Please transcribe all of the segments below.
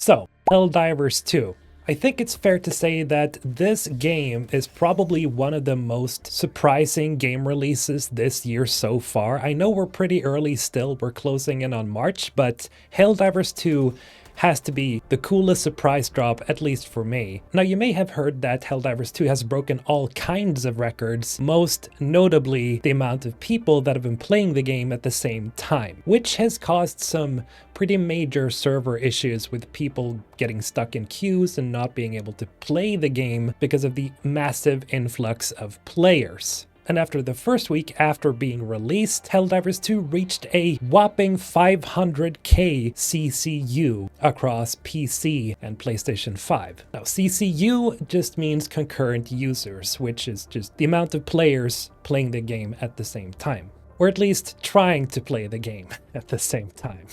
So, Helldivers 2. I think it's fair to say that this game is probably one of the most surprising game releases this year so far. I know we're pretty early still, we're closing in on March, but Helldivers 2 has to be the coolest surprise drop, at least for me. Now, you may have heard that Helldivers 2 has broken all kinds of records, most notably the amount of people that have been playing the game at the same time, which has caused some pretty major server issues with people getting stuck in queues and not being able to play the game because of the massive influx of players. And after the first week after being released, Helldivers 2 reached a whopping 500k CCU across PC and PlayStation 5. Now, CCU just means concurrent users, which is just the amount of players playing the game at the same time. Or at least trying to play the game at the same time.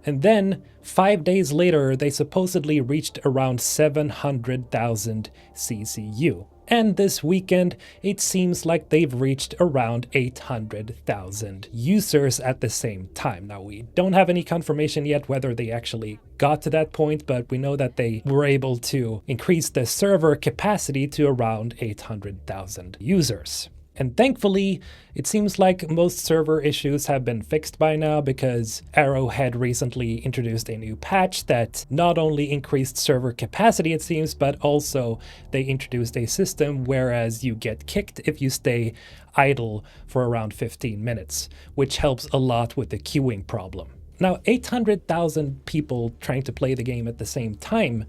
And then, 5 days later, they supposedly reached around 700,000 CCU. And this weekend, it seems like they've reached around 800,000 users at the same time. Now, we don't have any confirmation yet whether they actually got to that point, but we know that they were able to increase the server capacity to around 800,000 users. And thankfully, it seems like most server issues have been fixed by now because Arrowhead recently introduced a new patch that not only increased server capacity, it seems, but also they introduced a system whereas you get kicked if you stay idle for around 15 minutes, which helps a lot with the queuing problem. Now, 800,000 people trying to play the game at the same time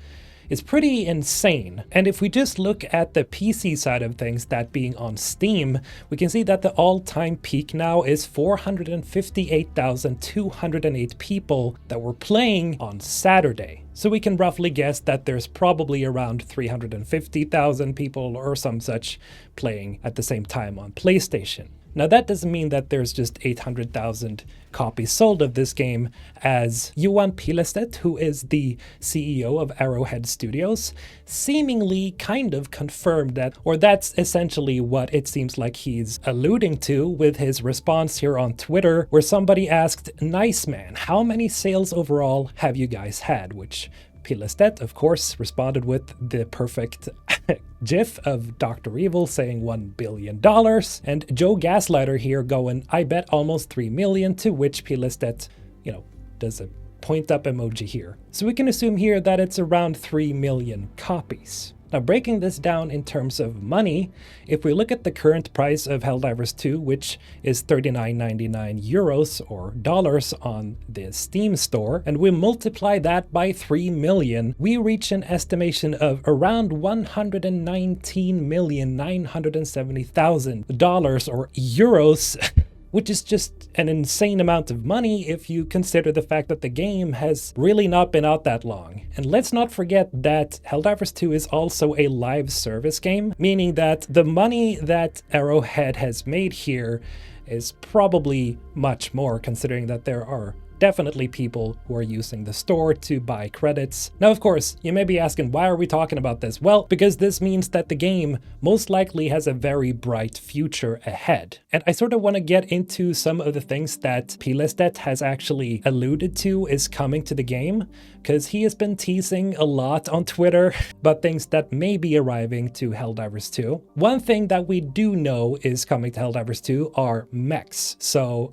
is pretty insane. And if we just look at the PC side of things, that being on Steam, we can see that the all-time peak now is 458,208 people that were playing on Saturday. So we can roughly guess that there's probably around 350,000 people or some such playing at the same time on PlayStation. Now, that doesn't mean that there's just 800,000 copies sold of this game, as Johan Pilestedt, who is the CEO of Arrowhead Studios, seemingly kind of confirmed that, or that's essentially what it seems like he's alluding to with his response here on Twitter, where somebody asked, "Nice man, how many sales overall have you guys had?" Which Pilestedt, of course, responded with the perfect GIF of Dr. Evil saying $1 billion, and Joe Gaslighter here going, "I bet almost 3 million, to which Pilestedt, does a point up emoji here. So we can assume here that it's around 3 million copies. Now, breaking this down in terms of money, if we look at the current price of Helldivers 2, which is 39.99 euros or dollars on the Steam store, and we multiply that by 3 million, we reach an estimation of around $119,970,000 or euros, which is just an insane amount of money if you consider the fact that the game has really not been out that long. And let's not forget that Helldivers 2 is also a live service game, meaning that the money that Arrowhead has made here is probably much more, considering that there are definitely people who are using the store to buy credits. Now, of course, you may be asking, why are we talking about this? Well, because this means that the game most likely has a very bright future ahead. And I sort of want to get into some of the things that Pilestedt has actually alluded to is coming to the game, because he has been teasing a lot on Twitter about things that may be arriving to Helldivers 2. One thing that we do know is coming to Helldivers 2 are mechs. So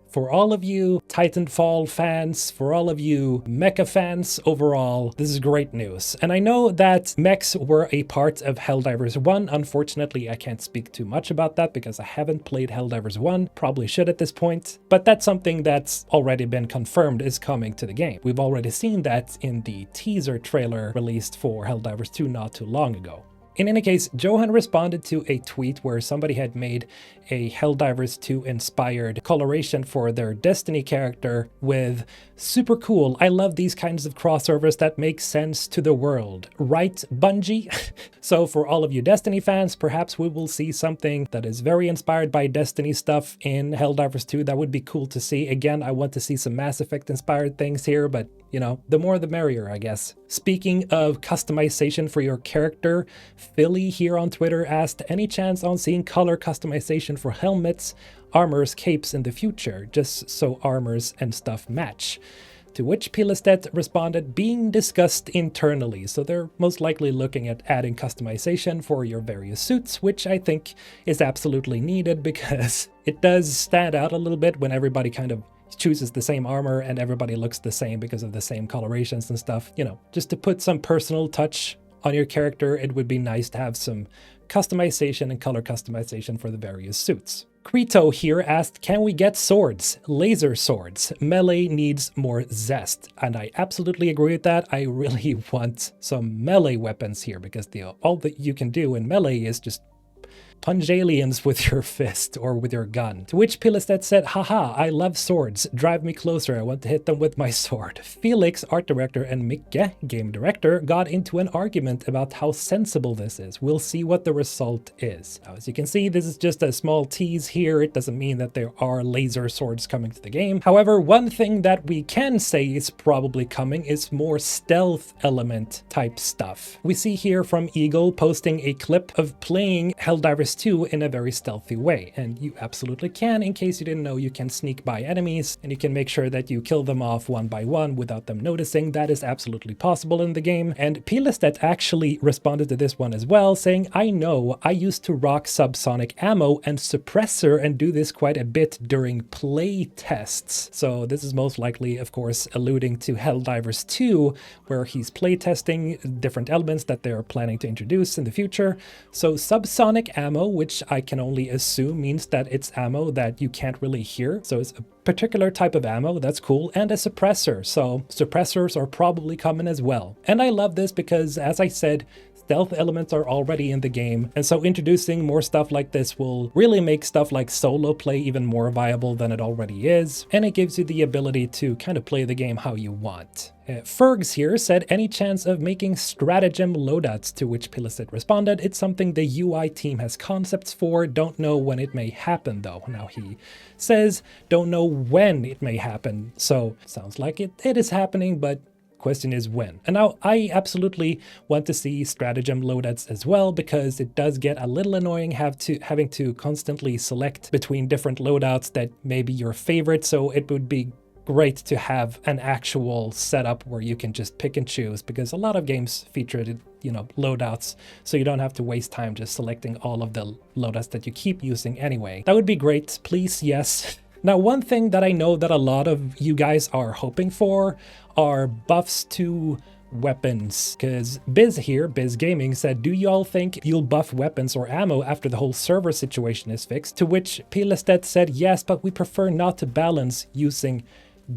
for all of you Titanfall fans, for all of you mecha fans overall, this is great news. And I know that mechs were a part of Helldivers 1. Unfortunately, I can't speak too much about that because I haven't played Helldivers 1. Probably should at this point. But that's something that's already been confirmed is coming to the game. We've already seen that in the teaser trailer released for Helldivers 2 not too long ago. In any case, Johan responded to a tweet where somebody had made a Helldivers 2 inspired coloration for their Destiny character with "Super cool, I love these kinds of crossovers that make sense to the world. Right, Bungie?" So for all of you Destiny fans, perhaps we will see something that is very inspired by Destiny stuff in Helldivers 2. That would be cool to see. Again, I want to see some Mass Effect inspired things here, but the more the merrier, I guess. Speaking of customization for your character, Philly here on Twitter asked, "Any chance on seeing color customization for helmets, armors, capes in the future, just so armors and stuff match?" To which Pilestedt responded, being discussed internally. So they're most likely looking at adding customization for your various suits, which I think is absolutely needed because it does stand out a little bit when everybody kind of chooses the same armor and everybody looks the same because of the same colorations and stuff. You know, just to put some personal touch on your character, it would be nice to have some customization and color customization for the various suits. Krito here asked, can we get swords? Laser swords. Melee needs more zest. And I absolutely agree with that. I really want some melee weapons here because all that you can do in melee is just punch aliens with your fist or with your gun. To which Pilestedt said, haha, I love swords. Drive me closer. I want to hit them with my sword. Felix, art director, and Mikke, game director, got into an argument about how sensible this is. We'll see what the result is. Now, as you can see, this is just a small tease here. It doesn't mean that there are laser swords coming to the game. However, one thing that we can say is probably coming is more stealth element type stuff. We see here from Eagle posting a clip of playing Helldivers 2 in a very stealthy way, and you absolutely can. In case you didn't know, you can sneak by enemies and you can make sure that you kill them off one by one without them noticing. That is absolutely possible in the game, and Pilestedt actually responded to this one as well, saying, I know, I used to rock subsonic ammo and suppressor and do this quite a bit during play tests. So this is most likely, of course, alluding to Helldivers 2, where he's play testing different elements that they're planning to introduce in the future. So subsonic ammo, which I can only assume means that it's ammo that you can't really hear. So it's a particular type of ammo, that's cool, and a suppressor. So suppressors are probably coming as well. And I love this because, as I said, stealth elements are already in the game, and so introducing more stuff like this will really make stuff like solo play even more viable than it already is, and it gives you the ability to kind of play the game how you want. Fergs here said, any chance of making stratagem loadouts? To which Pilestedt responded, it's something the UI team has concepts for, don't know when it may happen though. Now he says, don't know when it may happen, so sounds like it is happening, but question is when. And now I absolutely want to see stratagem loadouts as well, because it does get a little annoying having to constantly select between different loadouts that may be your favorite, so it would be great to have an actual setup where you can just pick and choose, because a lot of games feature, you know, loadouts, so you don't have to waste time just selecting all of the loadouts that you keep using anyway. That would be great, please, yes. Now, one thing that I know that a lot of you guys are hoping for are buffs to weapons, because Biz here, Biz Gaming, said, do y'all think you'll buff weapons or ammo after the whole server situation is fixed? To which Pilestedt said, yes, but we prefer not to balance using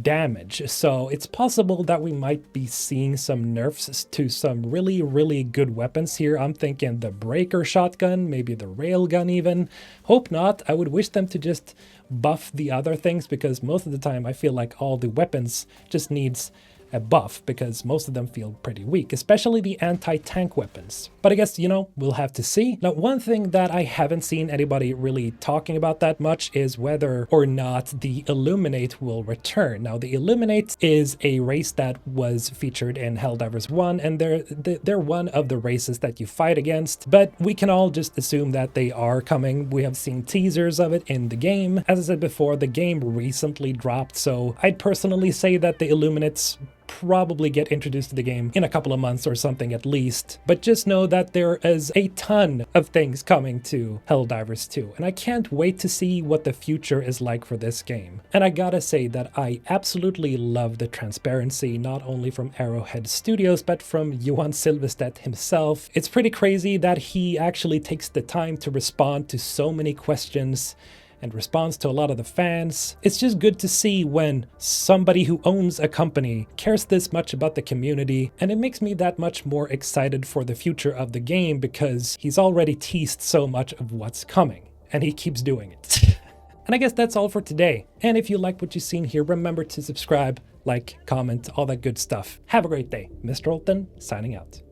damage. So it's possible that we might be seeing some nerfs to some really, really good weapons here. I'm thinking the breaker shotgun, maybe the railgun even. Hope not. I would wish them to just buff the other things, because most of the time I feel like all the weapons just needs a buff, because most of them feel pretty weak, especially the anti-tank weapons. But I guess, you know, we'll have to see. Now, one thing that I haven't seen anybody really talking about that much is whether or not the Illuminate will return. Now, the Illuminate is a race that was featured in Helldivers 1, and they're one of the races that you fight against, but we can all just assume that they are coming. We have seen teasers of it in the game. As I said before, the game recently dropped, so I'd personally say that the Illuminates probably get introduced to the game in a couple of months or something at least. But just know that there is a ton of things coming to Helldivers 2, and I can't wait to see what the future is like for this game. And I gotta say that I absolutely love the transparency, not only from Arrowhead Studios, but from Johan Silvestedt himself. It's pretty crazy that he actually takes the time to respond to so many questions and responds to a lot of the fans. It's just good to see when somebody who owns a company cares this much about the community, and it makes me that much more excited for the future of the game, because he's already teased so much of what's coming, and he keeps doing it. And I guess that's all for today. And if you like what you've seen here, remember to subscribe, like, comment, all that good stuff. Have a great day. Mr. Olten, signing out.